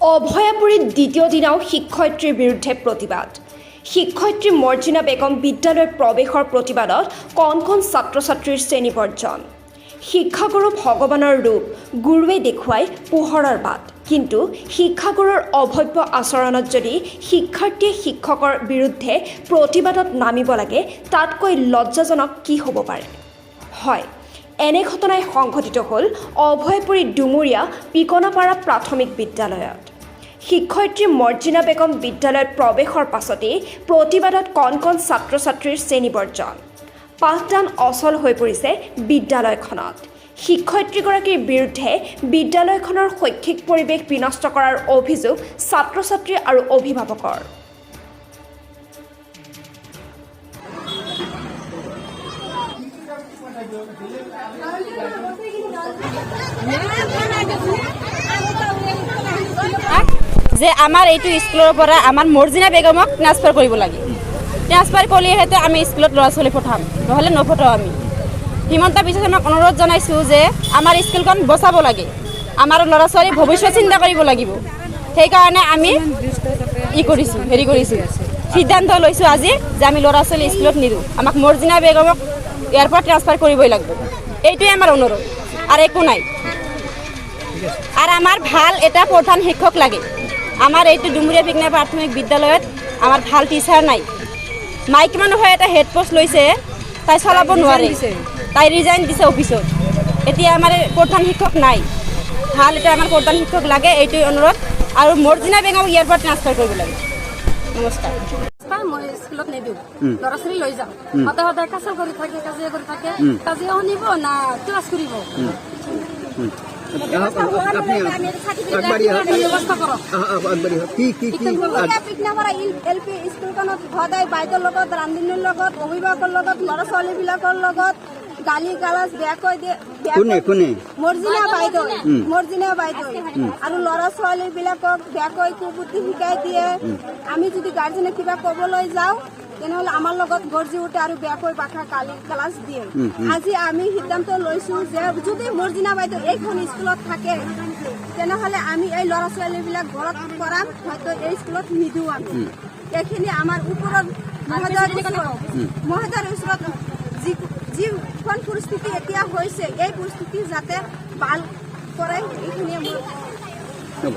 অভয়াপুৰীত দ্বিতীয় দিনাও শিক্ষয়িত্ৰীৰ বিৰুদ্ধে প্ৰতিবাদ। শিক্ষয়িত্ৰী মৰ্জিনা বেগম বিদ্যালয় প্ৰৱেশৰ প্ৰতিবাদত কণ কণ ছাত্ৰ ছাত্ৰীৰ শ্ৰেণীবৰ্জন। শিক্ষাগুৰু ভগৱানৰ ৰূপ, গুৰুৱে দেখুৱাই পোহৰৰ বাট। কিন্তু শিক্ষাগুৰুৰ অভব্য আচৰণত যদি শিক্ষাৰ্থীয়ে শিক্ষকৰ বিৰুদ্ধে প্ৰতিবাদত নামিব লাগে, তাতকৈ লজ্জাজনক কি হ'ব পাৰে? হয়, এনে ঘটনাই সংঘটিত হ'ল অভয়পুৰী ডুমুৰীয়া পিকনাপাৰা প্ৰাথমিক বিদ্যালয়ত। শিক্ষয়িত্ৰী মৰ্জিনা বেগম বিদ্যালয়ত প্ৰৱেশৰ পাছতেই প্ৰতিবাদত কণ কণ ছাত্ৰ ছাত্ৰীৰ শ্ৰেণীবৰ্জন। পাঠদান অচল হৈ পৰিছে বিদ্যালয়খনত। শিক্ষয়িত্ৰীগৰাকীৰ বিৰুদ্ধে বিদ্যালয়খনৰ শৈক্ষিক পৰিৱেশ বিনষ্ট কৰাৰ অভিযোগ ছাত্ৰ ছাত্ৰী আৰু অভিভাৱকৰ। যে আমাৰ এইটো স্কুলৰ পৰা আমাৰ মৰ্জিনা বেগমক ট্ৰান্সফাৰ কৰিব লাগে। ট্ৰান্সফাৰ কৰিলেহে আমি স্কুলত ল'ৰা ছোৱালী পঠাম, নহ'লে নপঠাওঁ আমি। হিমন্ত বিশ্ব শৰ্মাক অনুৰোধ জনাইছোঁ যে আমাৰ স্কুলখন বচাব লাগে, আমাৰ ল'ৰা ছোৱালীৰ ভৱিষ্যত চিন্তা কৰিব লাগিব। সেইকাৰণে আমি কৰিছোঁ সিদ্ধান্ত লৈছোঁ আজি যে আমি ল'ৰা ছোৱালী স্কুলত নিদিওঁ, আমাক মৰ্জিনা বেগমক ইয়াৰ পৰা ট্ৰান্সফাৰ কৰিবই লাগিব। এইটোৱে আমাৰ অনুৰোধ, আৰু একো নাই। আৰু আমাৰ ভাল এটা প্ৰধান শিক্ষক লাগে। আমাৰ এইটো ডুমুৰীয়া পিকনা প্ৰাথমিক বিদ্যালয়ত আমাৰ ভাল টিচাৰ নাই। মাইকী মানুহে এটা হেড পোষ্ট লৈছে, তাই চলাব নোৱাৰে, তাই ৰিজাইন দিছে অফিচত। এতিয়া আমাৰ প্ৰধান শিক্ষক নাই, ভাল এটা আমাৰ প্ৰধান শিক্ষক লাগে, এইটোৱে অনুৰোধ। আৰু মৰ্জিনা বেগমক ইয়াৰ পৰা ট্ৰান্সফাৰ কৰিব লাগে। নমস্কাৰ। মই স্কুলত নিদিওঁ, ল'ৰা ছোৱালী লৈ যাওঁ। সদায় সদায় কাজিয়া কৰি থাকে, কাজিয়া শুনিব না ক্লাছ কৰিব। স্কুলখনত সদায় বাইদেউৰ লগত, ৰান্ধনীৰ লগত, অভিভাৱকৰ লগত, ল'ৰা ছোৱালীবিলাকৰ লগত গালি গালাজ বেয়াকৈ দিয়ে। মৰ্জিনা বাইদেউ আৰু ল'ৰা ছোৱালীবিলাকক বেয়াকৈ কুবুদ্ধি শিকাই দিয়ে। আমি যদি গাৰ্জেনে কিবা ক'বলৈ যাওঁ, তেনেহ'লে আমাৰ লগত গৰ্জি উঠে আৰু বেয়াকৈ ভাষা গালি গালাজ দিয়ে। আজি আমি সিদ্ধান্ত লৈছোঁ যে যদি মৰ্জিনা বাইদেউ এইখন স্কুলত থাকে, তেনেহ'লে আমি এই ল'ৰা ছোৱালীবিলাক ঘৰত কৰাম, হয়তো এই স্কুলত নিদিওঁ। আমি এইখিনি আমাৰ ওপৰত মহোদয়ৰ ওচৰত যিখন পৰিস্থিতি এতিয়া হৈছে, এই পৰিস্থিতি যাতে ভাল কৰে, এইখিনিয়ে মোৰ